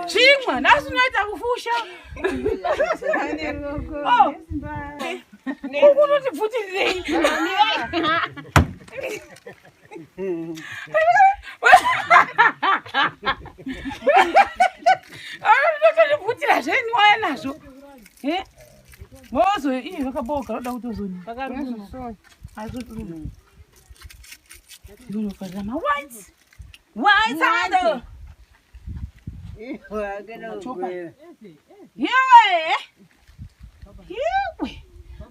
Chimwa, nasu naita kufusha. Oh. Ukuno tifuti zei. Tifuti la zeni waya nazo. Mozo hii wakaboka roda utozoni. Pakaruso. Azutu. Yuno kazama white. White sando. Yewe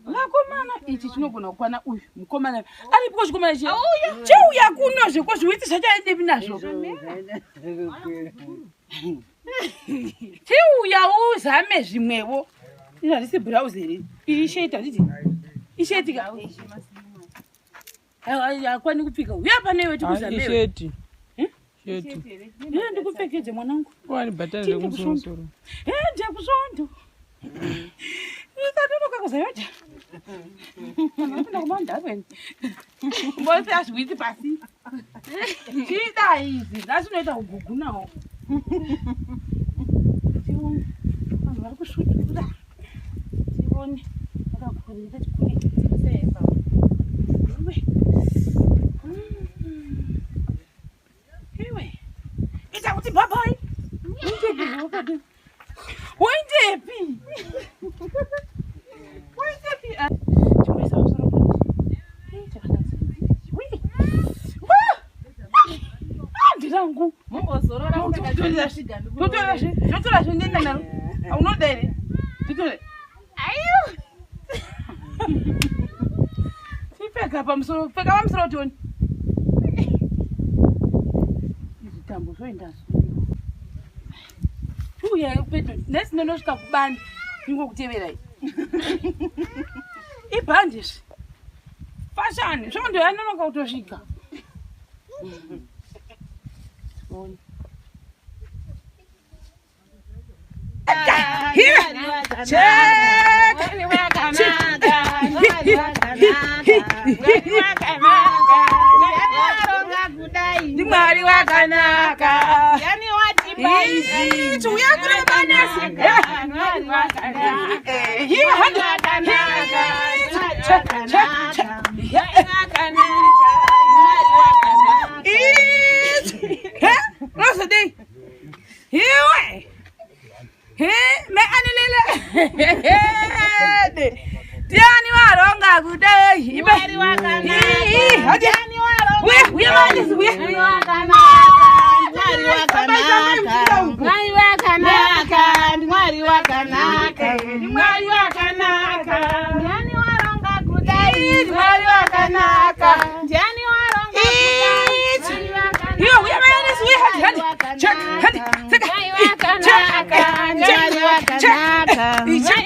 nakomana ichi chinogona kukwana uyu mukomana aripo chikomana cheuya kunozve kozviwitisha chaende vinazvo cheuya uzame zvimwewo izvazvisi browse here isheti hazviti ishetika akwani kupfika uya panewe tikuzamesheti ndikupfekedze mwanangu wani bhatani rekumusoro ndekusondo ikatonoka kuzayota apinda kumandaveni mbose azviwiti pasi chida izvi zvazvinoita kugugunawo tione vanhu vari kusvukira tione vakakuita chikuiisepa iwe ita kuti bhabai Wendepi? Ndirangu mumbozorora kutotora shiga totora shindenda naro aunodere titore ayo sipeka pamusoro peka pamusoro toni izitambo zvoendazo uya pedro nesinonosvika kubani ningokuteverai ibhandizvi fashani zvondo yanonoka kutosvika Mwari wakanaka yani wati baizi tuya kurebanesi mwari wakanaka hiyo wakanaka Rosadi hiwe me anilele tiani waronga kudai mwari wakanaka tiani waronga we mani we wakanaka mwari wakanaka mwari wakanaka mwari wakanaka mwari wakanaka tiani waronga kudai mwari wakanaka tiani waronga kudai hiyo we mani we hadi check hadi seka mwari wakanaka mwari wakanaka mwari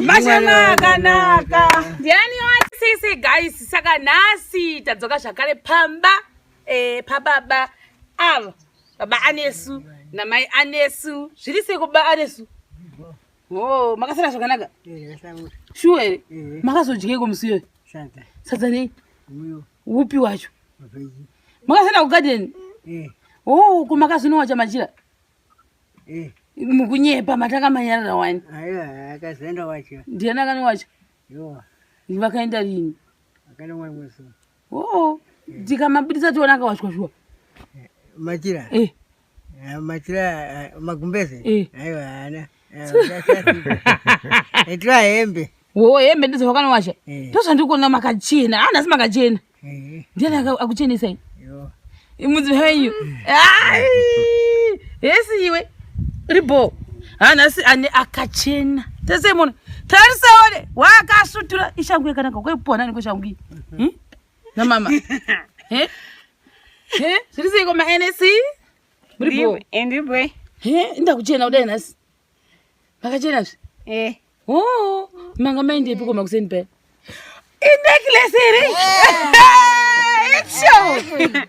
Mashana kanaka. Ndiani wati sisi guys saka nasi tadzoka zvakare pamba pababa ava Baba Anesu na Mai Anesu zviri sei kuba Anesu oh makasara zvakanaka sure makazodye kumusiyo sadza nei upi wacho makasara ku garden oh kumakazinowa chamachira mukunyepa mataka manyarara wani aiwa akazenda wacho ndiana kani wacho yo vakaenda rini akana mwana mweso oh ndikamabudisa tiona akawachwa shwa machira Matira magumbeze. Eh. Aiwa ana. Etwa hembe. Wo hembe ndizo wakana washa. Eh. Tosha ndikuona makachena. Ana sima kachena. Ndiye akuchenisa hii. Yo. Imuzi wenyu. Ai! Yesi iwe. Ribo. Ana si ane akachena. Tese mona. Tarisa ole. Wakasutura ishangwe kanaka kwepona niko shangi. Na mama. Sirisi ko ma NSC? Ribo. Ndibo. Inda kuchena udai nasi. Makachena. Oh, manga mende piko makuseni pe. Necklace ere. Echo.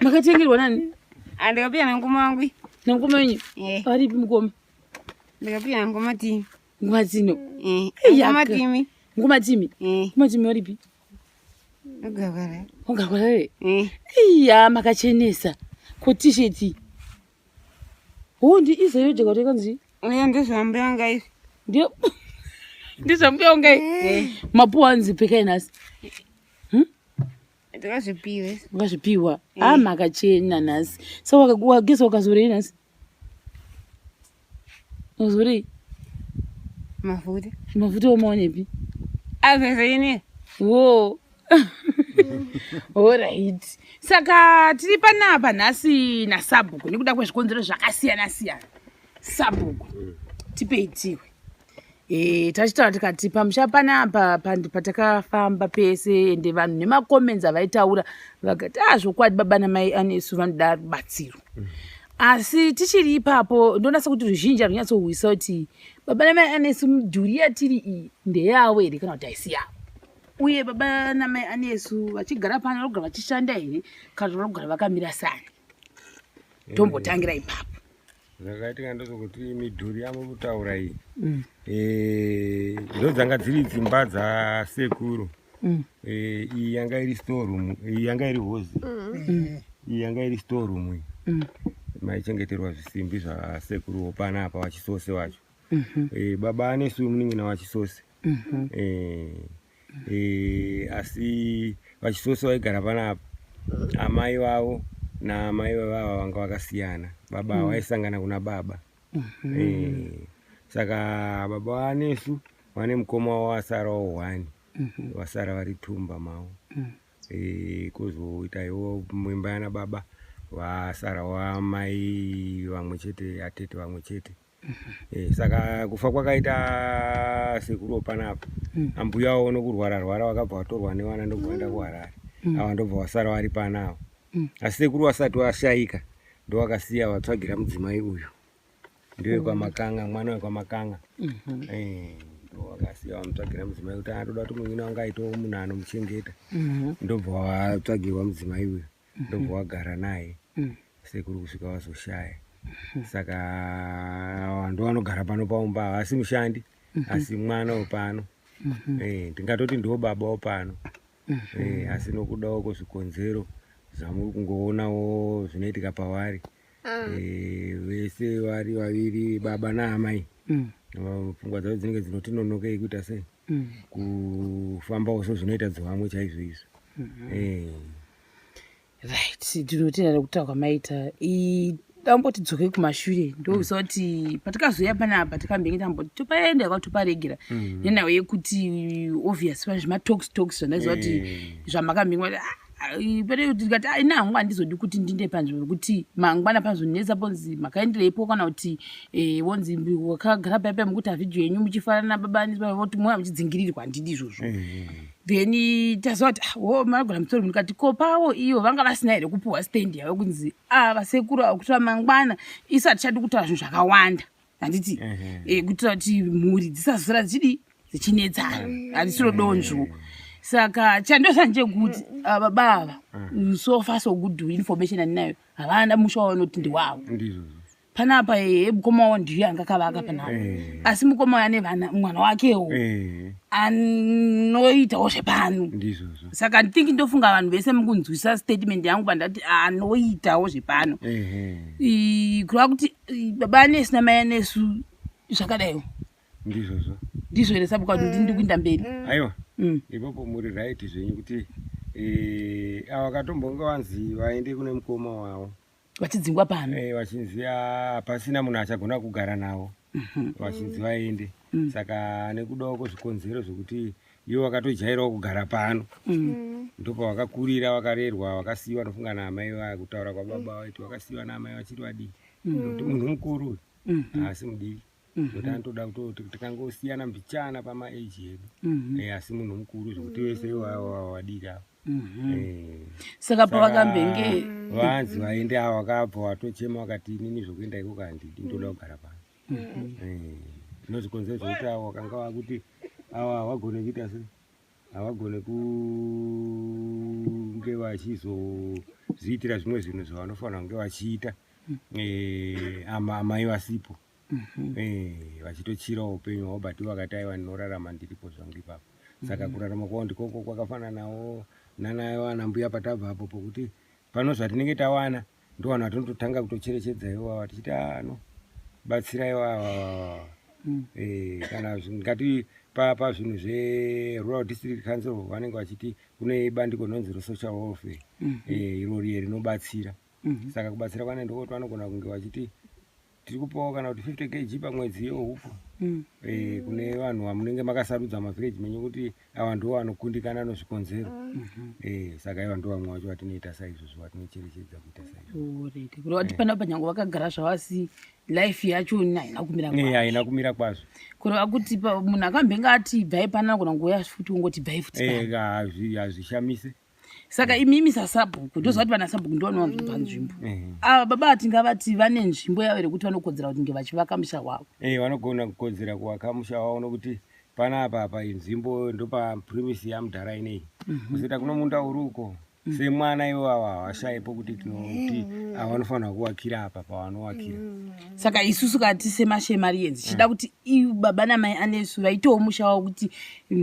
Makatengirwa nani? Andikapia na ngoma wangu. Na ngoma yenyu? Ari pi mukoma. Ndikapia na ngoma timi. Ngoma zino. Ngoma timi. Ngoma timi. Ngoma timi ari pi? Ugagara. Ungagara. Iya makachenesa. Ko t-shirt. Ndi izo yoje kwateka nzi. Ndizambanga hivi. Ndio. Ndizambanga. Mapuanzi peka nasi. Ndikazvipiwe. Ukazvipiwa. Makachena nasi. So wakagesa wakazore nasi. Uzuri. Mafuta omaonepi? Azezini. Wo. Alright. Saka tiri panapa nasi na Sabhuku nekuda kwezvikonzero zvakasiyana siyana. Sabhuku. Tipeitiwe. Tachitaura tikati pamusha panapa patakafamba pese ende vanhu nemacomments avaitaura vakati zvokwadi Baba naMai Anesu vanoda rubatsiro. Asi tichiri ipapo ndonasa kuti ruzhinji runyatsouwisa kuti Baba naMai Anesu midhuri yatiri iyi ndeyavo here kana kuti haisi yavo. Uye Baba naMai Anesu vachigara pano vanogara vachishanda here kana vanogara vakamira sani. Tombotangira ipapo. Zvakaitika ndokuti midhuri yamukutaura iyi ndodzanga dziri dzimba dzasekuru. Iyi yanga iri storeroom, iyi yanga iri hozi, iyi yanga iri storeroom. Maichengeterwa zvisimbi zvasekuru panapa wachisose wacho. Baba Anesu munin'ina wachisose. Asi wachisose waigara panapa. Amai vavo naamai vavavo vanga vakasiyana. Baba vaisangana kuna baba. Saka Baba Anesu vane mukoma wavo wasarawo 1. Vasara vari Tumba mavo. Kozoita ivo muimba yana baba vasarawo amai vamwe chete, atete vamwe chete. Saka kufa kwakaita sekuru panapa. Ambuya vavo nokurwara rwara vakabva vatorwa nevana ndokuenda kuHarare. Ava ndobva vasara vari panavo. Asi sekuru vasati vashaika ndovakasiya vatsvagira mudzimai uyu. Ndiwe kwaMakanga, mwana wekwaMakanga. Ndovakasiya vamutsvagira mudzimai kuti anoda kuti munin'ina wanga aitawo munhu anomuchengeta. Ndobva vatsvagirwa mudzimai uyu. Ndobva vagara naye. Sekuru kusvika vazoshaya. Saka vanhu vanogara pano paumba havasi mushandi asi mwana wepano. Ndingatoti ndiwo baba wepano. Asi nokudawo kwezvikonzero zvamuri kungoonawo zvinoitika pavari. Vese vari vaviri baba naamai. Pfungwa dzavo dzinenge dzinotinonokei kuita sei? Kufambawo zvinoita dzovamwe chaizvo izvo. Right, tinotenda kutaura kwamaita. Tambotidzoke kumashure ndokuziva kuti patakazoya panapa takambenge tamboti topaenda kwati toparegera nenawo yekuti obvious pane zvematalks zvandaziva kuti zvamakamhingwa pere kuti tikati ina hangu handizodi kuti ndinde panzvimbo nokuti mangwana panzonetsa ponzi makaendereipo kana kuti wonzi wakagara paipai mukuti havhidhiyo yenyu muchifanana naBaba Anesu voti mwana muchidzingirirwa handidi izvozvo. Then taziva kuti manogona mutsori mukati ko pavo iyo vanga vasina here kupuhwa stand yavo kunzi vasekuru akutora mangwana isati chadi kutaura zvinhu zvakawanda handiti kuitira kuti mhuri dzisazora dzichidi dzichinetsana handisiro donzvo. Saka chandosanje kuti baba ava so far so good information andinayo havana musha wanoti ndiwavo. Panapa mukoma wavo ndiyo angakavaka panapa. Asi mukoma wavo ane vana mwana wakewo anoitawo zvepano. Saka ndithinki ndofunga vanhu vese mukunzwisa statement yangu pandati anoitawo zvepano. Kureva kuti Baba Anesu naMai Anesu zvakadaiwo. Ndizvo here Sabhuku kuti ndiri kuenda mberi. Aiwa. Ipopo muri right zvenyu kuti ava vakatombounga vanzi vaende kune mukoma wavo vachidzingwa pano vachinziva pasina munhu achagona kugara navo vachinzi vaende saka nekudawo kwezvikonzero zvokuti ivo vakatojairawo kugara pano ndopavakakurira vakarerwa vakasiyiwa nofunga naamai vaya kutaura kwababa vaiti vakasiyiwa naamai vachiri vadiki nokuti munhu mukuru asi mudiki nokuti anotoda kutoti tikangosiyana mbichana pamaeji edu asi munhu mukuru zvokuti vese ivavo vadiki avo saka pavakambenge vanzi vaende avo vakabva vatochema vakati inini zvokuenda ikoko handidi ndoda kugara pano nozvikonzero zvokuti avo vakanga vakuti ava havagone kuita sei havagone kunge vachizozviitira zvimwe zvinhu zvavanofanira kunge vachiita amai vasipo vachitochirawo upenyu hwavo but vakati aiwa ndinorarama ndiripo zvangu ipapo saka kurarama kwavo ndikoko kwakafananawo nanambuya patabva apo pokuti pano zvatinenge tawana ndowanhu vatinototanga kutocherechedza ivava tichiti batsira ivava kana ngati pazvinhu zverural district council vanenge vachiti kune bandiko rinonzi resocial welfare irori rinobatsira saka kubatsira kwane ndokoti vanogona kunge vachiti tiri kupawo kana kuti 50 kg pamwedzi yehupo kune vanhu vamunenge makasarudza mavhireji menyu kuti ava ndo vanokundikana nozvikonzero saka iva ndo vamwe vacho vatinoita saizvozvo vatinocherechedza kuita saizvo kureva kuti pana panyango vakagara zvavasi life yacho haina kumira kwazvo kureva kuti munhu akambenge ati bvai pana gona nguya futi ungoti bvai futi hazvishamise saka imimi sasabhuku ndoziva kuti vana sabhuku ndovanowa panzvimbo ava baba ati ngavati vane nzvimbo yavo rekuti vanokodzera kuti nge vachivaka musha wavo vanogona kukodzera kuvaka musha wavo nokuti panapa nzvimbo ndopapremisi yamudhara inei kuzoita kuno munda uri uko semwana ivava havashaipo kuti tinoti avanofanira kuvakira apa pavanowakira saka isusu kati semashemarienzi chida kuti baba namai Anesu vaitewo musha wavo kuti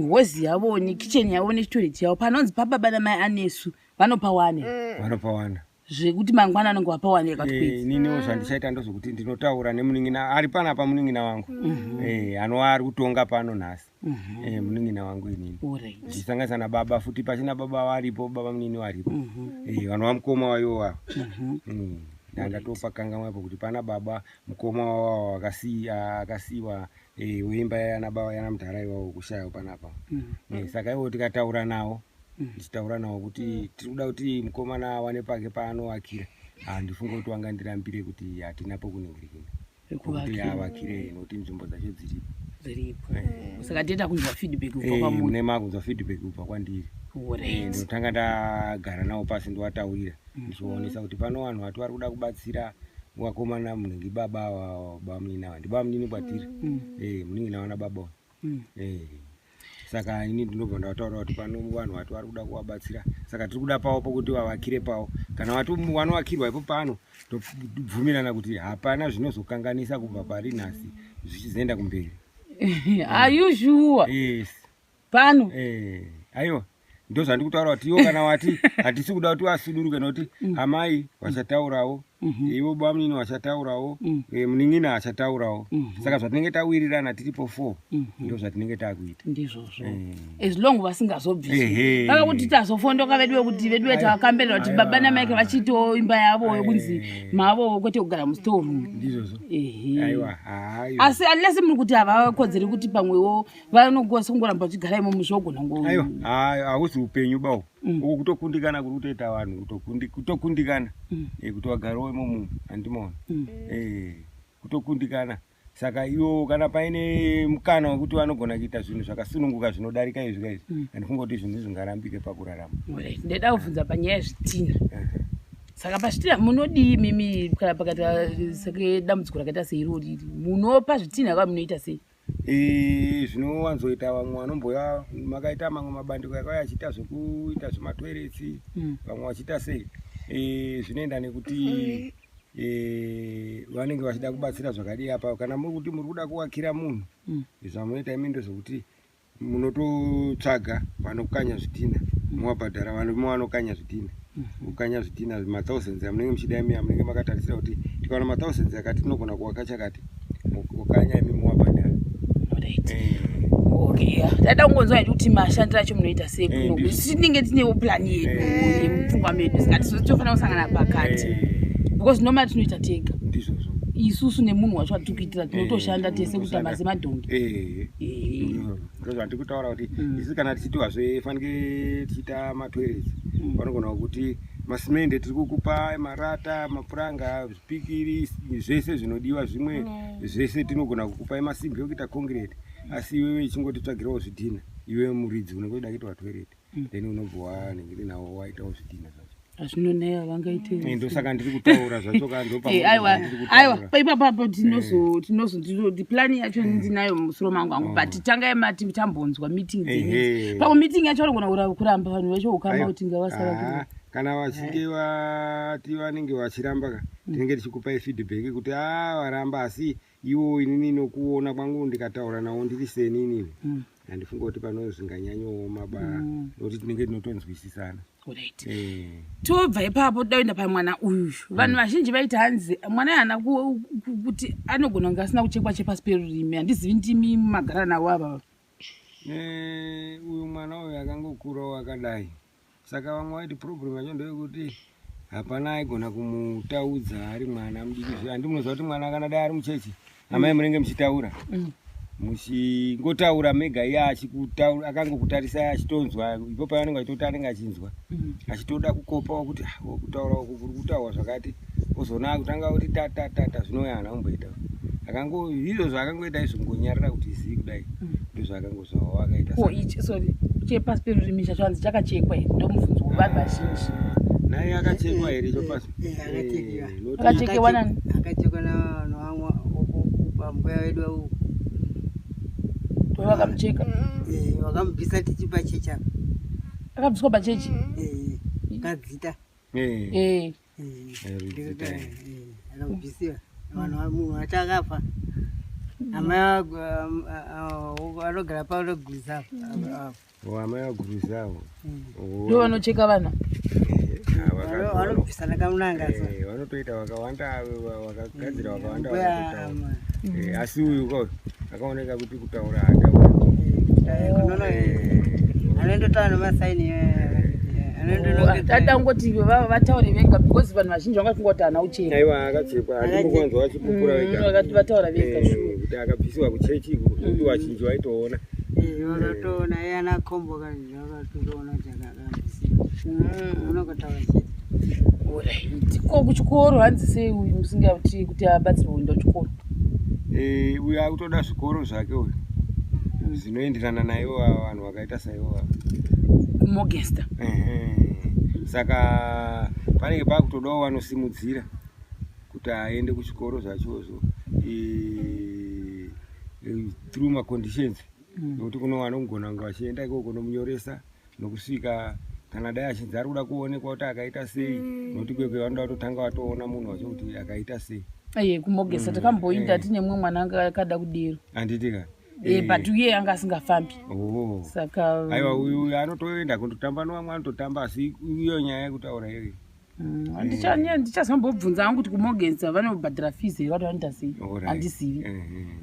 hozi yavo nekicheni yavo nechitoreji yavo panonzi pababa namai Anesu vanopawana zvekuti mangwana anenge wapawane niniwo zvandichaita ndozvokuti ndinotaura nemuning'ina ari panapa muning'ina wangu anova ari kutonga pano nhasi muning'ina wangu inini ndichisanganisa nababa futi pachina baba varipo baba munini varipo vanhu vamukoma waivo wavo ndangatopakangamapo kuti pana baba mukoma wavo akasiyiwa weimba yanamudhara ivavo kushayawo panapa saka ivo tikataura navo ndichitaura navo kuti tiri kuda kuti mukomana awane pake paanovakira handifunga kuti wangandirambire kuti hatina pokuningirikina kuti avakire nokuti nzvimbo dzacho dziripo saka tienda kunzwa feedback kubva kwamunhu nemakunzwa feedback kubva kwandiri ndotanga ndagara navo pasi ndovataurira ndichivaonesa kuti pano vanhu vati vari kuda kubatsira vakomana munhingi baba munini ndibaba munini kwatiri muning'ina wana baba saka ini ndinobva ndataura kuti pano vanhu vati vari kuda kuvabatsira saka tiri kuda pavo pokuti vavakire pavo kana vati vanovakirwa ipo pano tobvumirana kuti hapana zvinozokanganisa kubva pari nhasi zvichizoenda kumberi are you sure yes pano aiwa ndo zvandikutaura kuti iwo kana vati hatisi kuda kuti vasuduruke nokuti amai vachataurawo ivo baba munini vachataurawo muning'ina achataurawo saka zvatinenge tawirirana tiripo 4 ndo zvatinenge takuita ndizvozvo as long vasingazobvisi vakakuti tazofondoka vedu kuti vedu vetu vakambirira kuti baba namaike vachitawo imba yavo yokunzi mavo kwete kugara mustoreroom ndizvozvo aiwa asi unless muri kuti havakodzeri kuti pamwewo vanogosongoramba vachigara imo muzvogona ngo aiwa hauzi upenyu bawo uko kutokundikana kuri kutoita vanhu kutokundikana kuti vagarowo imomo handimona kutokundikana saka ivo kana paine mukana wekuti vanogona kuita zvinhu zvakasununguka zvinodarika izvi kaizvi handifunga kuti zvinhu zvingarambike pakurarama ndeda kubvunza panyaya yezvitina saka pazvitina munodii mimi kana pakati sake dambudziko rakaita seirori munopa zvitina kwa munoita sei zvinowanzoita vamwe vanomboya makaita mamwe mabandiko yakauya achiita zvokuita zvematoiretsi vamwe vachiita sei zvinoenda nekuti vanenge vachida kubatsira zvakadii apa kana muri kuti muri kuda kuvakira munhu zvamunoita imi ndezvokuti munototsvaga vanokanya zvitina muvabhadhara vanhu vanokanya zvitina kukanya zvitina ma1000 amunenge muchida imi amunenge makatarisira kuti tikaona ma1000 akati tinogona kuvaka chakati kukanya imi muvabhadhara okay dada ungonzwa kuti mashandira acho munoita sei kuno tinenge tinewo plan yedu yemupfungwa medu saka tizofanira kusangana pakati because normally tinoita tega ndizvozvo isusu nemunhu wacho atikuitira tinotoshanda tese kutamba semadhongi ndozvandiri kutaura kuti isu kana tichitiwa zvefanike tichiita matoirets vanogona kuti masimende tiri kukupa marata mapuranga zvipikiri zvese zvinodiwa zvimwe zvese tinogona kukupa masimbi ekuita concrete asi iwewe ichingotitsvagirawo zvidhina iwe muridzi unenge uda kuita toilet then unobva wanengeri nawo waitawo zvidhina zvacho hazvinoneya vangaite ndosaka ndiri kutaura zvacho aiwa ipapapo tinozoti plani yacho ndinayo mumusoro mangu angu but tangai mati tambonzwa meeting dzenezi pamwe meeting yacho vanogona kuramba vanhu vecho ukama kuti ngavasava kana vachinge vati vanenge vachiramba tinenge tichikupai feedback kuti varamba asi iwo inini nokuona kwangu ndikataura nawo ndiri senini handifunga kuti panozvinganyanyooma nokuti tinenge tinotonzwisisana. Tobva ipapo toenda pamwana uyu vanhu vazhinji vaiti hanzi mwana yana kuti anogona kunge asina kuchekwa chepasi perurimi handizivi ndimi magara nawo ava uyu mwana uyu akangokurawo akadai saka vamwe vaiti problem yacho ndeyekuti hapana aigona kumutaudza ari mwana mudiki zve handimunoziva kuti mwana kana dai ari muchechi amai munenge muchitaura muchingotaura mega iye achikutaura akangokutarisai achitonzwa ipo pavanenge achitoti anenge achinzwa achitoda kukopawo kuti kutaura uku kuri kutaurwa zvakati ozoona kutanga kuti tatata zvinouya hana kumboita izvo zvakangoita izvongonyarira kuti izii kudai ndozvakangozvawo akaita chepasi perurimi chacho hanzi chakachekwa here ndomubvunzo wevanhu vazhinji naye akachekwa here icho pasi akachekewa nani akachekwa navamwe pambuya wedu auku vakamucheka vakamubvisa tichipa chechi apa akabviswa pachechi kadzita akabvisiwa munhu wacho akafa amai anogara paanoguruza amai vaguruzawo ndo vanocheka vana vanobvisana kamunanga vanotoita vakawanda vakagadzira vakawanda asi uyu akaoneka kuti kutaura anondotaura nemasaini atangoti vataure vega because vanhu vazhinji vangafungoti hana uchena aiwa akachekwa andimukwanzwa vachipupura vakati vataura vega kuti akabvisiwa kuchechi kuti vazhinji vaitoona vakatoona iye ana kombo vakatoona kuti akabvisiwa unokotaura chete ko kuchikoro hanzi sei uyu musingati kuti abatsirwe kuenda kuchikoro uyu akutoda zvikoro zvake uyu zvinoenderana naivo vanhu vakaita saivo mogesta saka panenge pakutodawo vanosimudzira kuti aende kuchikoro zvachozvo through maconditions nokuti kuno vanogona kunge vachienda ikoko nomunyoresa nokusvika kana dai achinzi ari kuda kuonekwa kuti akaita sei nokuti kwekwe vanoda kutotanga vatoona munhu wacho kuti akaita sei kumogesa takamboinda tine mumwe mwana anga akada kudero handitika but uye anga asingafambi saka aiwa uyu anotoenda kundotamba novamwe anototamba asi iyo nyaya yekutaura iyoyo ndichazambobvunza angu kuti kumogesa vanobhadhira fees here vati vanoita sei handizivi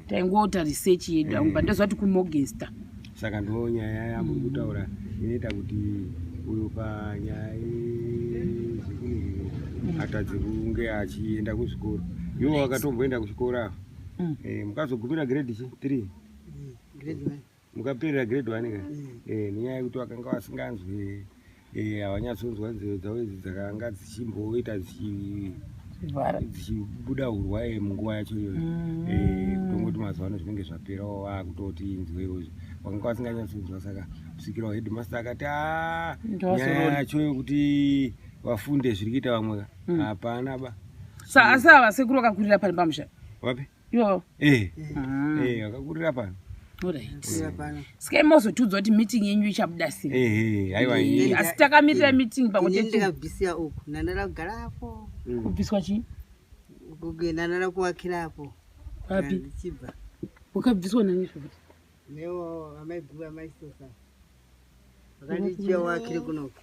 taingota research yedu angu but ndoziva kuti kumogesta saka ndo nyaya yamuri kutaura inoita kuti uyu panyaya atadzi kunge achienda kuzvikoro iwo akatomboenda kuchikoro apo mukazogumira grade 3 mukaperera grade 1 ka nenyaya yekuti vakanga vasinganzwi havanyatsonzwa nzeve dzavo idzi dzakanga dzichimboita dzichibuda urwa munguva yacho iyoyo kutongoti mazuva ano zvinenge zvaperawo vakutoti inzwewo vakanga vasinganyatsonzwa saka kusvikirawo headmaster akati nyaya yacho yokuti vafunde zviri kuita vamwe hapana ba asi ava sekuru vakakurira pani pamusha vapi ivo vakakurira pano sikai mozotiudza kuti meeting yenyu ichabuda sei asi takamirira meeting pamwendikabvisiwa uku nandara kugarapo kubviswa chii nandara kuwakirapo api ndichibva wakabviswa nani zvokuti newo amaiguru amaisosa vakandichiwakire kunoku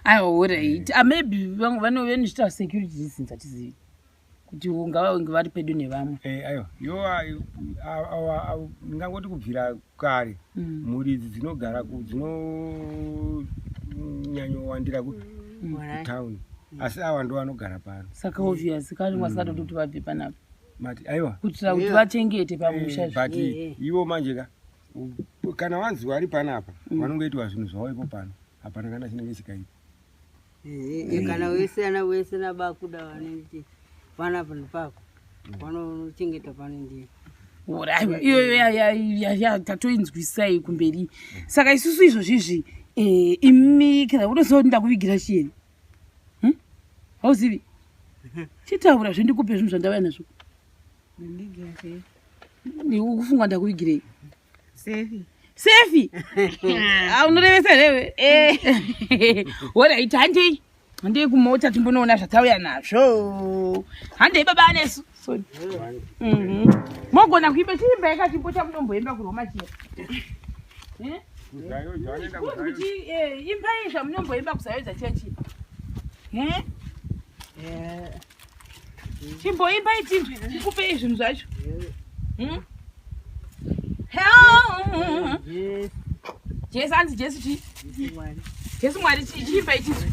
aiwa right maybe vanochita security reasons hatizivi kuti ungavange vari pedu nevamwe aiwa ndingangoti kubvira kare muridzi dzinogara dzinonyanyowandira kutown asi ava ndo vanogara pano. Saka obvious kani mwasada kuti vabve panapa. Mati aiwa Kuitira kuti vachengete pamusha. But ivo manje kana vanzi vari panapa vanongoitwa zvinhu zvavo ipo pano. Hapana kana chinenge chikaipa. Kana wese nabakuda vanenge panapa nepako. Vanochengeta pane ndiye. Uraiwa iyo tatoinzwisai kumberi. Saka isusu izvozvizvi imi kana unoziva nda kuvigira chieni. Hauzivi? Chitaura zvendikupe zvinhu zvandauya nazvo. Ni ukufunga nda kuvigirei. Sefi. Unorevesa rewe. Alright, handei kumota timbonoona zvatauya nazvo. Handei Baba Anesu. Sorry. Mogona kuimba chiimba yakachimbo chamunomboimba kuroma chiya. Kuti imbai zvamunomboimba kusayodza chechi. Chimboimbai tinzwi ndikupei zvinhu zvacho. Jesu anzi Jesu chi? Jesu Mwari chi? Chiimbai tinzwi.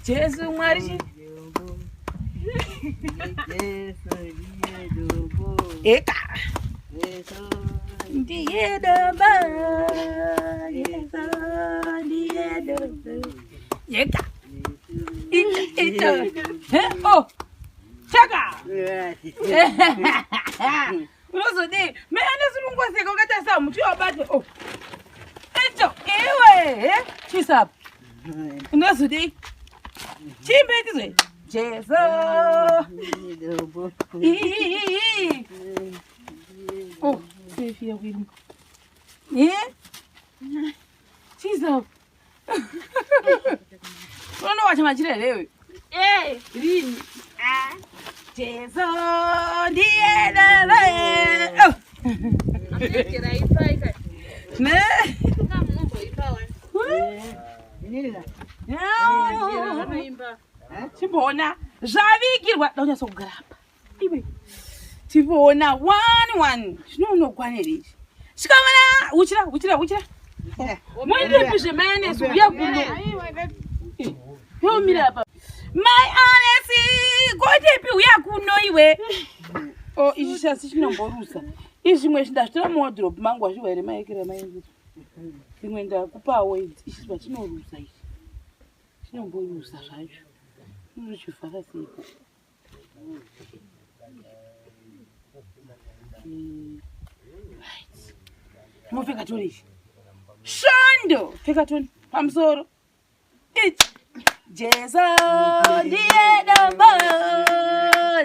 Jesu Mwari chi? Eka. Ndiye domba. Ndiye domba. Eka. Oh. Chaka. Unozodei? Mene sinungoseka ukata saa muti wabate. Oh. Echo, ewe, chisap. Unozodei? Chimbe tizwe. Jesu. Oh, Sefi ya kwini. Chisap. Unono wacha majira lewe. Rini. Jesu ndiye dala. Amekera ipa ika. Ne? Mungu ipa wani. Nila. Anaimba. Chibona zvavigirwa daunyasa kugara apa. Iwe. Chibona 1 zvinonokwanira. Shikamana uchira. Mwende kuzvemene zuya kuno. Yo mira apa. Mai Anesu gotepi uya kuno iwe. Oh izvi chasi chinomborusa. Izvimwe zvindazvitora muwardrobe mangu azviwa here maekera maenzi. Imwe ndakupawo izvi zvachinorusa izvi. Chinomborusa zvacho. Unochivhara seipa. Right. Mopfeka toni izvi. Shondo pfeka toni pamusoro. Jesu ndiye dombo.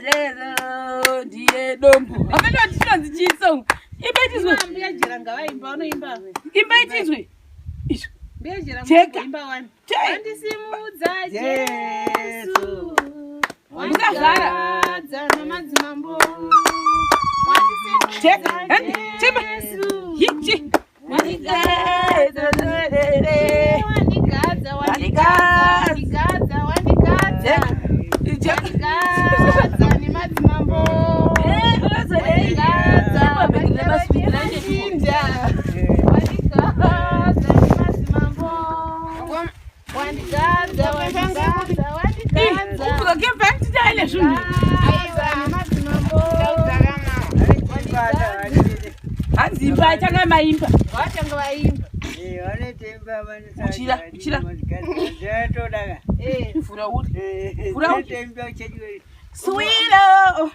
Jesu ndiye dombo. Amene tinonzi chisong. Imbetizwe. Mbiyajira ngavaimba unoimba. Imbetizwe. Isho. Mbiyajira Cheka. imba wani. Cheka. Andisimudza Jesu. Usavhara. Dzana madzimambo. Cheka. Cheka. Hichi. Wandigadza. Ni madzimambo. Anzimba changa maimba. Wachanga vaimba. Uchira. Fura uri. Fura uri. Swilo.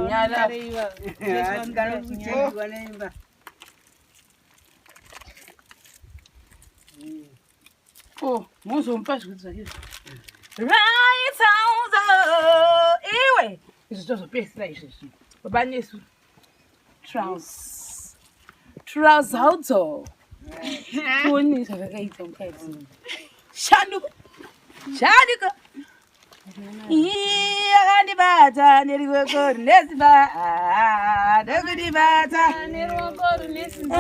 Nyala. Oh, mozo mpashi kuti zvakizvo. Right sounds iwe. Izvi tozopesira izvezvi. Baba Anesu. Trousers auto. Toni zvakaita mukadzi. Shanduka. Akandibata neruoko runesimba. Ndokundibata neruoko runesimba.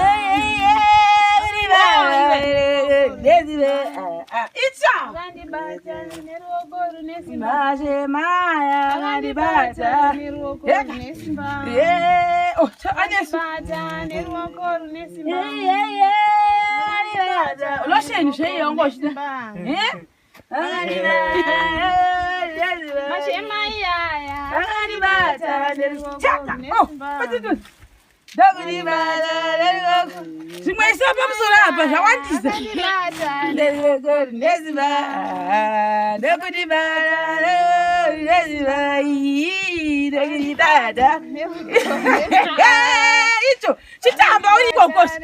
Icho Vakandibata neruoko rune simba. Mashemaya vakandibata Neruoko rune simba. Anesu Vakandibata neruoko rune simba. Losheni zveyongoshita Mashemaya vakandibata neruoko rune simba. zvimwe isa pamusoro apa zvawandisa icho chitamba urikokosi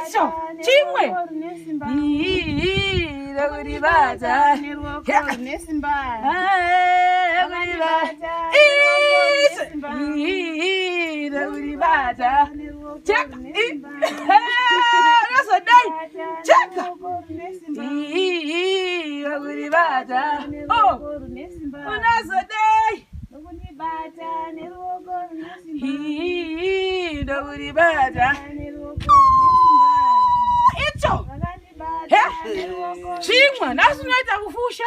icho chimwe chimwe nasi unoita kufusha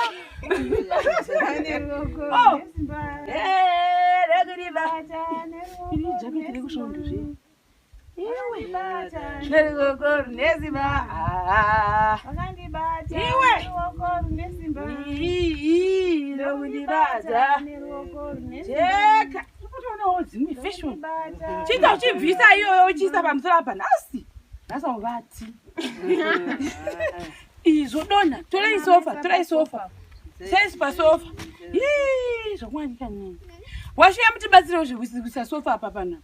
chita uchibvisa iyoyo uchiisa pamusoro apa nhasi nasauvati izvodonha torai sofa saisi pasofa zvakwanika nini washuya mutibatsirewo zvekuisa sofa apa pana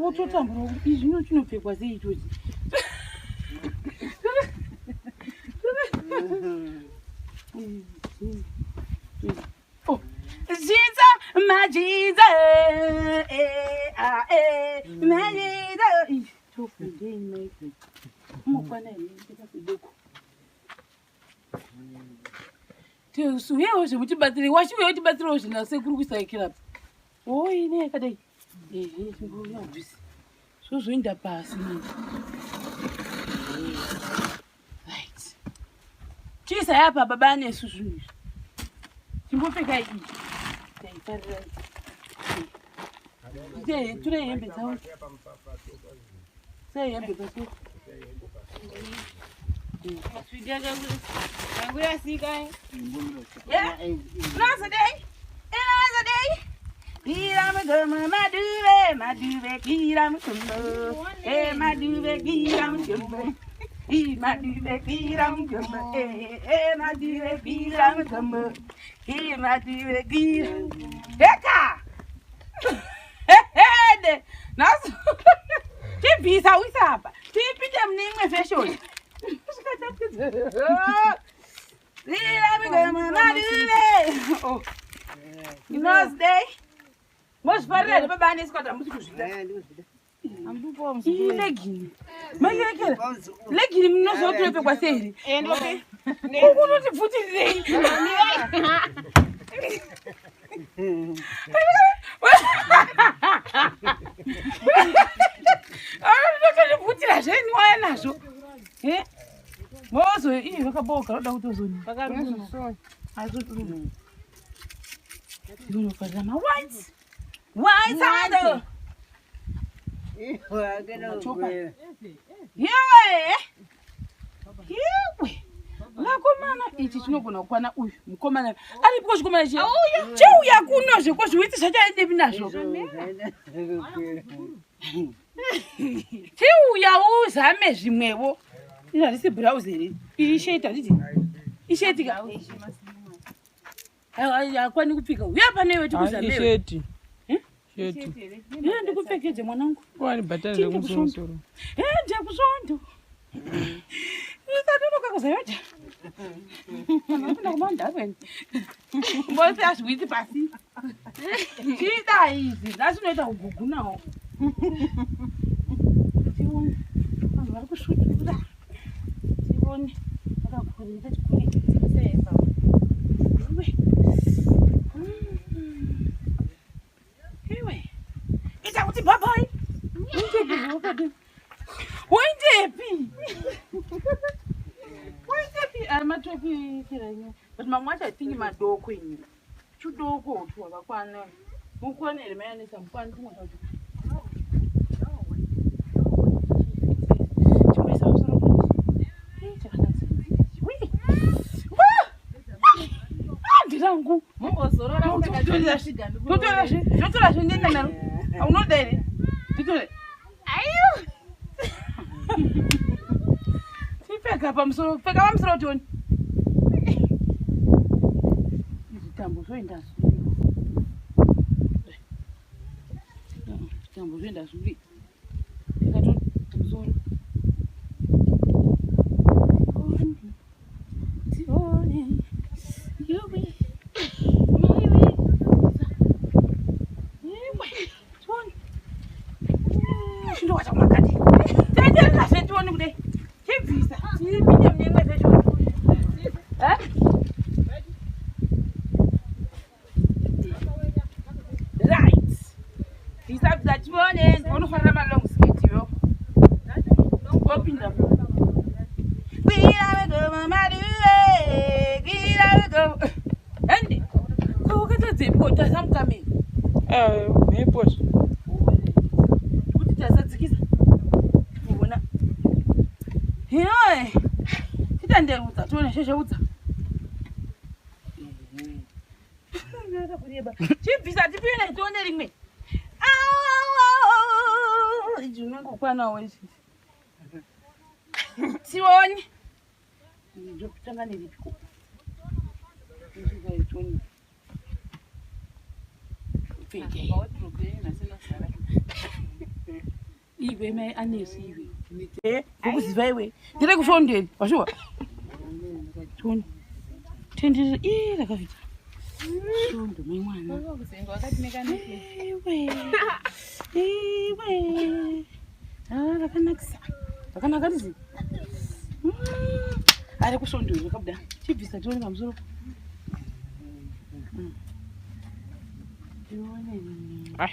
wototambura kuti izvino chinopfekwa sei ichochi Jinza, majinza, majinza. Suyewo zvemutibatsire washuya utibatsirewo zvinasekuru kusaikira ine yakadai zvimboyabvisi zvozoenda pasi right chisa yapa baba anesu zvinhu izvi chimbopfeka iyi daifarira ture hembe dzawo sei hembe paso Chibvisa uisapa tipinde mune fashion inozidei mozvifarira baba anesu kwata musi kuzvida legini makerekera legini munozotopfekwa sei ukunoti bvutirirei anototibvutira zveni waya nazvo mozo ii vakaboka roda kutozoni unofarira mawhite hando yewe vakomana ichi chinogona kukwana uyu mukomana aripo chikomana chiuya kuno zveko zviwiti zvachaendepi nazvo chiuya uzame zvimwewo ino harisi brauzi here iri isheti handiti ishetika hakwani kupfika uya panewe tikuzamewe ndikupfekedze mwanangu ndekusondo isatonoka kuzayoja ndakumandakweni mbose azviwiti pasi chiita izvi ndasinoita ugugu nawo Tione. Vanhu vari kusvukira. Tione. Vakakurira chikureketsepa. Iwe. Ita kuti bye-bye. Waindepi? Matopi kiranya. But mamwe acho I think madoko ini. Chudoko tu wakakwana. Mukwane ere mayane samkwani kumwe kuti. Chimwesa usoro kuti. Chakanaka. Ndirangu. Mumbozorora Totora zvindenda naro. Unoda ere? Titore. Ayo. Peka pamusoro Toni. Tambo zvoenda zuri. Peka pamusoro. Tione. Yubi. Toni. Ndo wacha makati. Tendela Toni kude. Chibvisa. Chipinde mnenge zvesho. Right. Ndisabva tione unofanira malong skirt yo. Wapinda. Kwira go maduwe. Kwira go. Andi. Ukatadze pota samkame. Mepos. Kuti tasadzikisa. Uona. Hiyoe. Titanderudza tione shesheudza. Chibvisa tipine tione rimwe. Ndinongokwana wechi. Tione. Ndokutanga neripiko. Ndizvo Toni. Peke. Iwe Mai Anesu iwe. Ukuziva iwe. Ndiri kufondeni. Washuwa? Toni. Tendere rakavita. Shondo mai mwana. kuzenga wakatineka Iwe. Rakanakisa. Rakanaka rizi. Ari kushondo zvakabuda. Chibvisa tione pamusoro.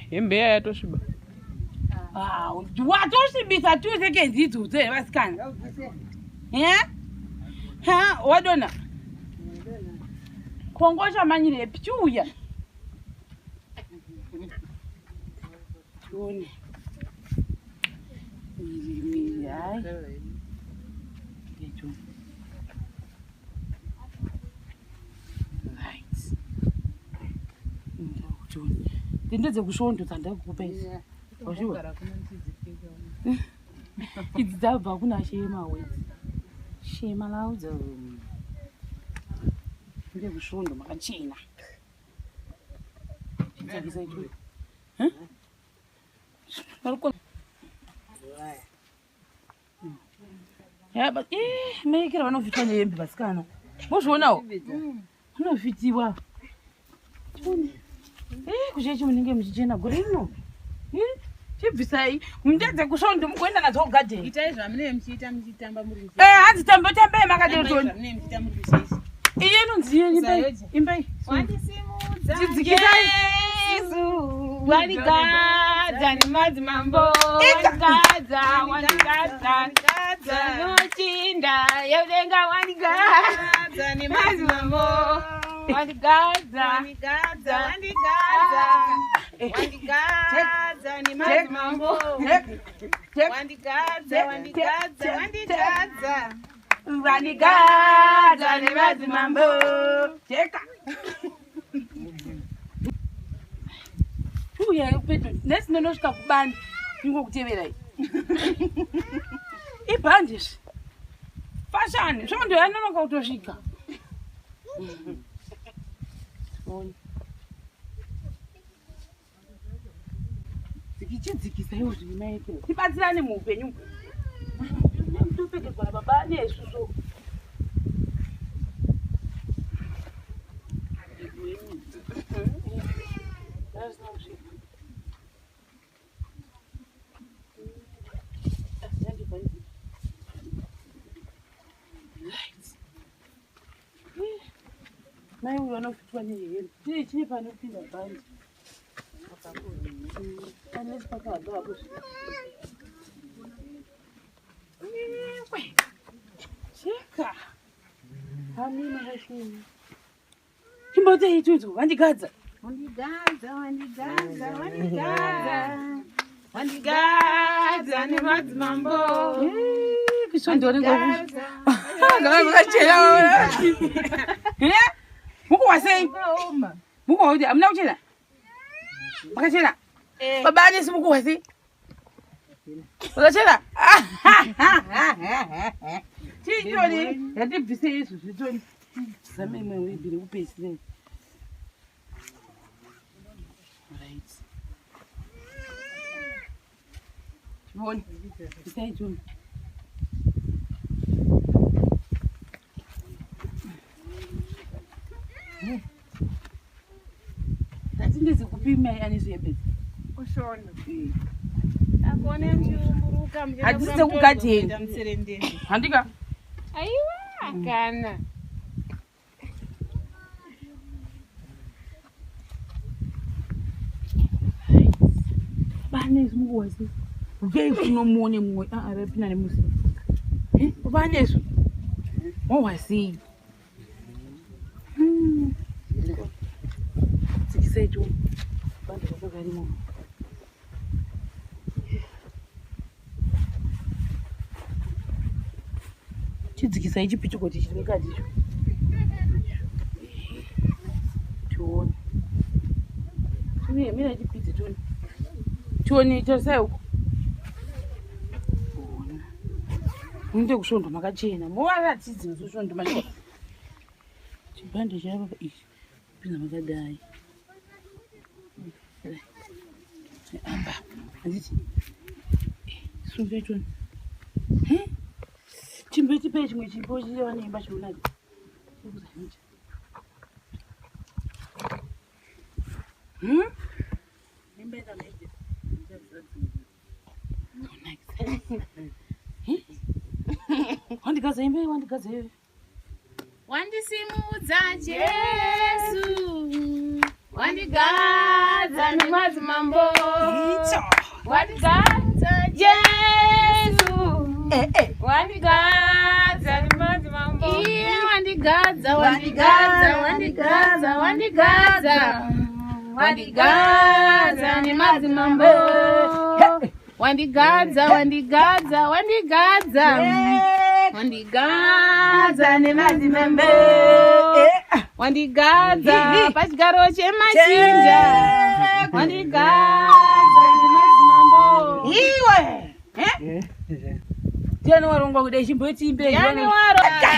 Hembe yatosviba. Watosvibisa tu seconds idzudze vasikana. Wadona. Kongosha manyire pichuya. Tione. Hai. Right. Ndendedze kushondo dzandakupa idzi. Washuwa? Idzi dzabva kuna Shema wedzi. Shema laudza. Ndende kushondo makachena. Chidzakisa icho. Mariko. But maikira vanovhitwa nehembe vasikana. Mozvionawo? Unovhitiwa. Kuchechi munenge muchichena gore rino. Chibvisai mundedze kushondo mugoenda nadzo kugadheni. itai zvamunenge muchiita muchitamba muri Hanzi tambe makadero Toni. zvamunenge muchiita muri kuseisi Iye inonzi imbai. wandisimudza Dzidzikisai. Yesu wanigadza nemadzimambo wanigadza nochinda yeudenga wanigadza nemadzimambo wanigadza nemadzimambo Vanigadza nemadzimambo. Cheka. Uya pedyo nesinonosvika kubani ingokuteverai. Ibhandi zvi. Fashani svondo yanonoka kutosvika. Dzikichidzikisa iwo zviri maitiro. Tibatsirane muupenyu. Ndopfekedzwa naBaba Anesu so. vanofitwa neheri tiri chine panopinda bhandi pane pakagapo cheka hamina hashini chimbotei itudzo wandigadza wandigadza nemadzimambo kishondonengakachena mukuwasei mukuwauti amuna kuchena makachena baba Anesu mukuwasei wakachena chichoni yatibvisei izvo zvitoni zamemwe webhiri kupesirei right chiboni bvisei choni ndatindizi kupima Anesu yebhezi kushona akone mchumburuka hadzisi dzekugadheni handika aiwa kana baba Anesu mukuwasei ukei kunomuone mumwe rapinda nemusi baba Anesu wawasei dzikisei choni bando rakagarimo chidzikisai chipitugoti chiri mukati icho tione mina chipidzi tione tione tarisai uko munoite kusvondo makachena movaratidzi musosvondo macho chibhande chava ichi pinza makadai amba handiti sungai choni chimbetipei chimwe chipo chireva neimba chionacho wandigadza imba wandigadza iwe wandisimudza Jesu wandigadza nemadzimambo wandigadza Jesu wandigadza nemadzimambo wandigadza nemadzimambo wandigadza nemadzimambo wandigadza pachigaro chemachinja wandigadza nemadzimambo iwe ndiani warongwa kudai chimbotimbe yani waronga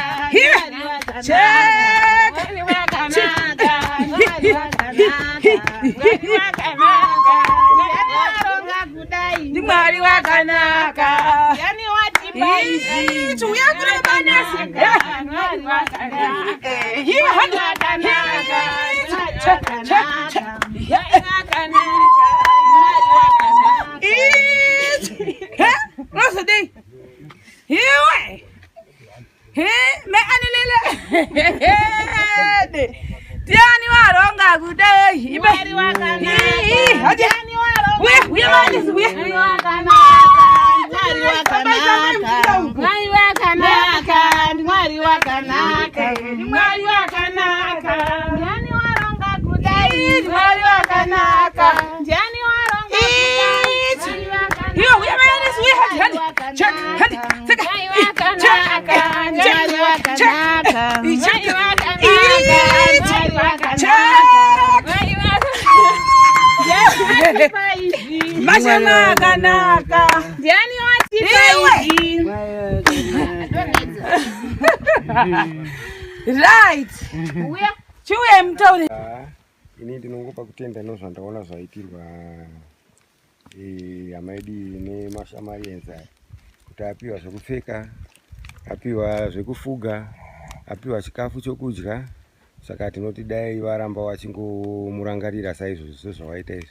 ndimwari wakanaka yani watibai tuyakure Anesu iwe me anilele ndiani waronga kudai Mwari wakanaka yani waronga uya Anesu uya Mwari wakanaka Mwari wakanaka Mwari wakanaka Mwari wakanaka yani waronga kudai Mwari wakanaka yani waronga kudai iwe uya Anesu uya hadi check hadi seka Mwari wakanaka Mwari wakanaka Mwari Mashama kanaka ndiani watibai right uya chiuye mutaure ini ndinongopa kutenda nezvandaona zvaitirwa hamaidi nemashamari enzai kuti apiwa zvekupfeka apiwa zvekufuga apiwa chikafu chokudya saka tinoti dai varamba vachingomurangarira saizvozvo sezvawaita izvi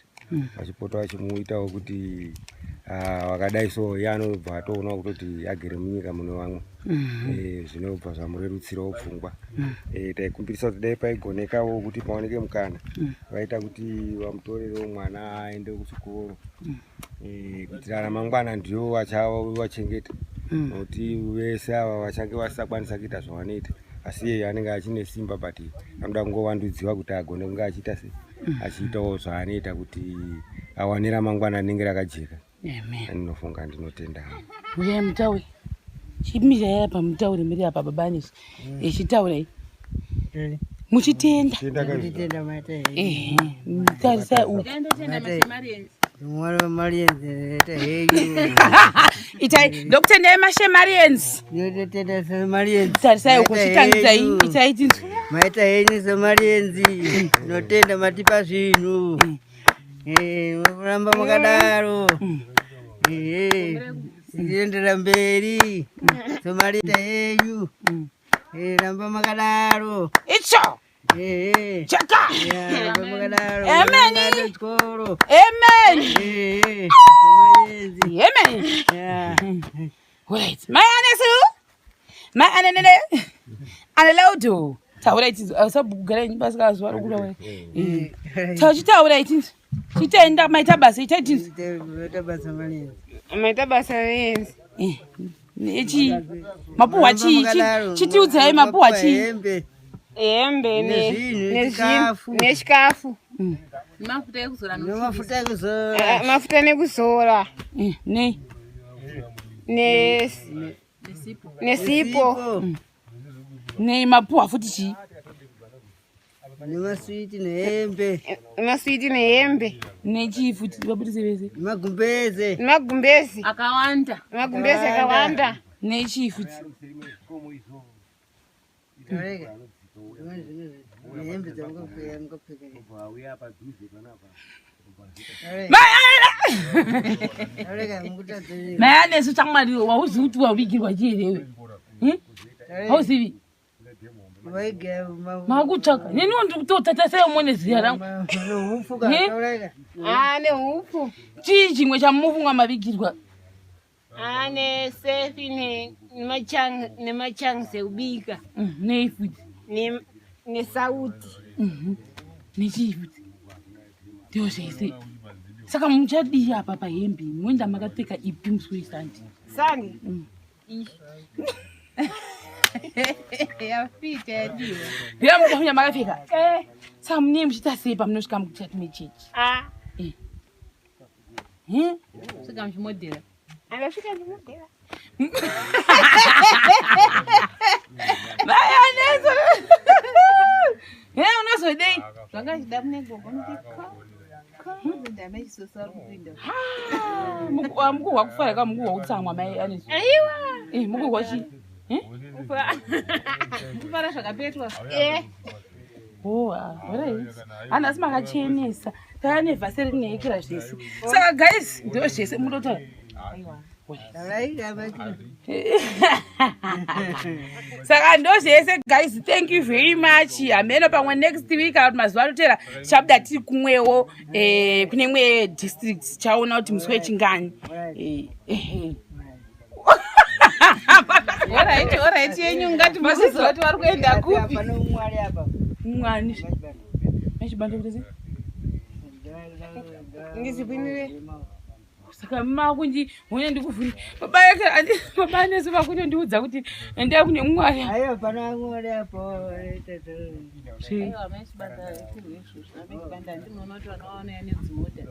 vachipota vachimuitawo kuti wakadai so yanobva atoona kutoti agere munyika muno vamwe zvinobva zvamurerutsirawo pfungwa. Taikumbirisa kuti dai paigonekawo kuti paoneke mukana vaita kuti vamutorerewo mwana aende kuchikoro kuitira ramangwana ndiwo vachawachengeta, nokuti vese ava vachange vasakwanisa kuita zvavanoita, asi iye anenge achine simba but anoda kungovandudziwa kuti agone kunge achiita sei, achiitawo zvaanoita kuti awane ramangwana rinenge rakajeka. Ndinofunga ndinotenda. Uya mutauri chimira yapa mutauri miri apa Baba Anesu echitaura muchitenda maita tarisa uku mwana marienzi itai ndokutendai mashe marienzi yototenda semarienzi tarisai uku chitangidzai itai tinzwi maita henyu semarienzi notenda matipa zvinhu muramba makadaro ndiendera mberi somarieta henyu ramba makadaro icho chaka ramba makadaro Amen. chikoro amen somarienzi amen. Wait, Mai Anene Anelaudo taura iti asabugara nyimba sikazwa rokura taura iti chitenda maita basa itaiti tabasa marienzi Maita basa yenzi. echi mapuwa chi chitiudzai mapuwa chi Hembe nechikafu. mafuta ekuzora Mafuta nekuzora. ne Nesipo. ne mapuwa futi chi nemaswiti nehembe Maswiti nehembe. ne chi futi babudise vese magumbeze Magumbezi. akawanda Magumbezi akawanda. ne chi futi nehembe dzamukopfeka Mai Anesu chamwari wauzi kuti wavigirwa chiirewe hauzivi makutsvaka neniwo ndikutotata sei umone ziya rangu Nehufu. chii chimwe chamufunga mavigirwa Sefi nemachangi sekubika. nei futi Nesauti. nechii futi ndiwo zvese saka muchadii apa pahembe moenda makapfeka ipi musi wesandi Sandi. Yapita yadiwa. ndiya mukafunya makapfeka saka munee muchiita sei pamunosvika mukuchati mechechi Saka mchimodera. Anasvika ndimodera. Mai Anesu unozodei Zvanga chida munegogo ndika. Ndame chisosara kupinda. mukuhwa kufara ka mukuhwa kutsamwa Mai Anesu Aiwa. mukuhwa chi Kufara zvakapetwa. Alright. Ana asi makachenesa taya nevhaseri rinoekera zvese saka guys ndiwo zvese munotaura saka ndo zvese guys, thank you very much. Hameno pamwe next week kana kuti mazuva anotera tichabuda tiri kumwewo kune imwe district chaona kuti musi wechingani. Alright yenyu ngati muzizo kuti vari kuenda kupi. Mwani mechibanda kuti ngizibwinire saka makunji mune ndikuvhuni baba yake baba Anesu vakuti ndiudza kuti enda kune mwari ayo pana mwari apo aiwa mechibanda chizvo zvamechibanda ndinoona kuti vanaona yani dzimota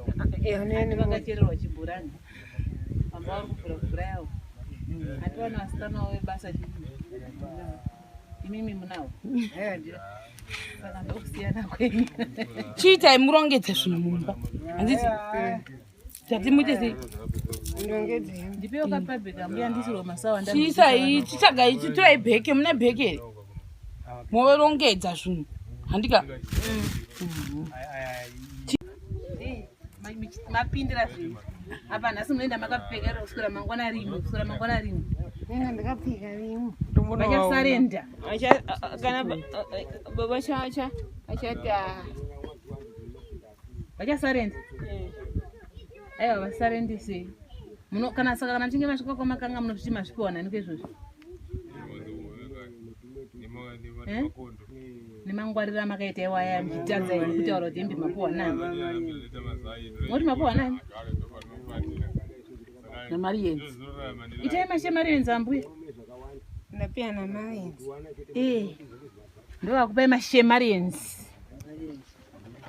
yani vakachererwa chibhurani amba vari kuvhura yavo ati vana vasikanawo vebasa imimi munawo saka ndokusiyana kwenyu chiitai murongedze zvinhu mumba handiti tati muite sei ndipewo kapabheka mbuya ndisirwa masawa chiisai chichagai chitorai bheke mune bheke morongedza zvinhu handika mapindira zvinhu apa nhasi munoenda makapfeka kuswera mangwana rimwe ndikapfeka rimwe vachasarenda kana baba chacha achati vachasarenda aiwa vasarendisei Kana saka kana mchinge masvika kwamakanga munosviti masvipiwana niko izvozvo. Nemangwarira makaita iwaya muchitadza iri kutaura kuti hembe mapuwa nani. Moti mapuwa nani? Namarienzi. Itai mashemarienzi ambuya. Ndapia na marienzi. Ndo akupai mashemarienzi.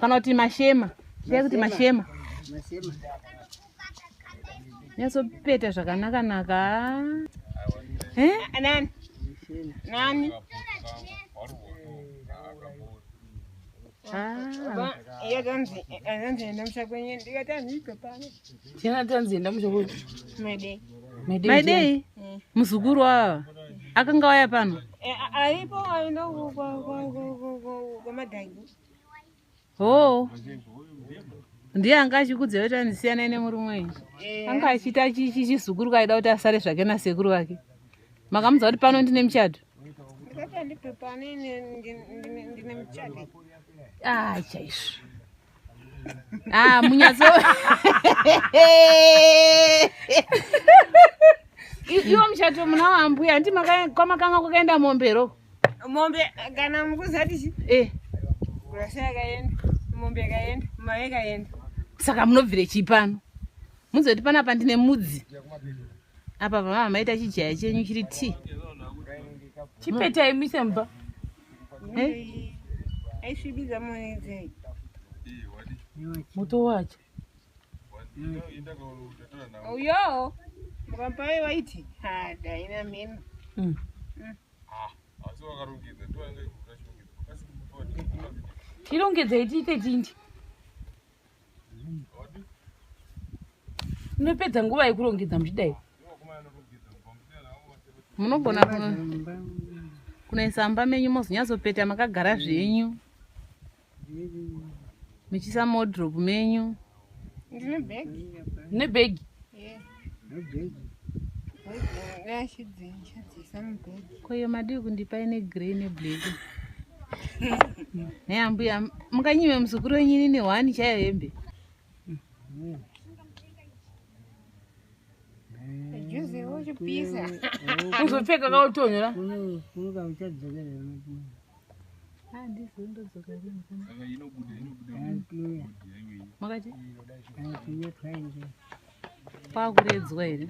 Kana kuti mashema. Chai kuti mashema. Masema. Nyasopeta zvakanaka. Nani? Nani? Tina tanzienda mushokuri. My day. Muzukuru wava. Akanga waya pano. Aipo aenda kwa madhagu. Oh. Ndiye anga achikudza kuti andisiyana nemurume. Anga achita chizukuru kaida kuti asare zvake nasekuru wake. Makamudza kuti pano ndine muchato. Ndikati andipe pano ndine muchato. Chaizvo. Munyatso. Iwo muchato muna wambuya andi kwamakanga kwakaenda mombero. Mombe kana mukuzati kurasa yakaenda. Mombe yakaenda. Mai yakaenda. Saka munobvire chipano. Muzoti panapa ndine mudzi. Apa mama maita chijaya chenyu chiri tea. Chipeta imise mba. Aisvibiza monedzei. Moto wacho. Uyo. Mukampai waiti. Daina meno. Tirongedza itiite tindi. Munopedza nguva yekurongedza muchidai. Munogona kunaisa mba menyu mozonyatsopeta makagara zvenyu. Muchisa modrop menyu. Ndine bhegi. Nebhegi. Koyo madii kundipa ine grey neblack. Ambuya mukanyime muzukuru wenyini nehwani chaiyo hembe. Juzi wochipisa. Uzopfeka kautonyora. Kunuka uchadzokera. Ndizondodzoka rini. Makati? Kwakuredzwa here.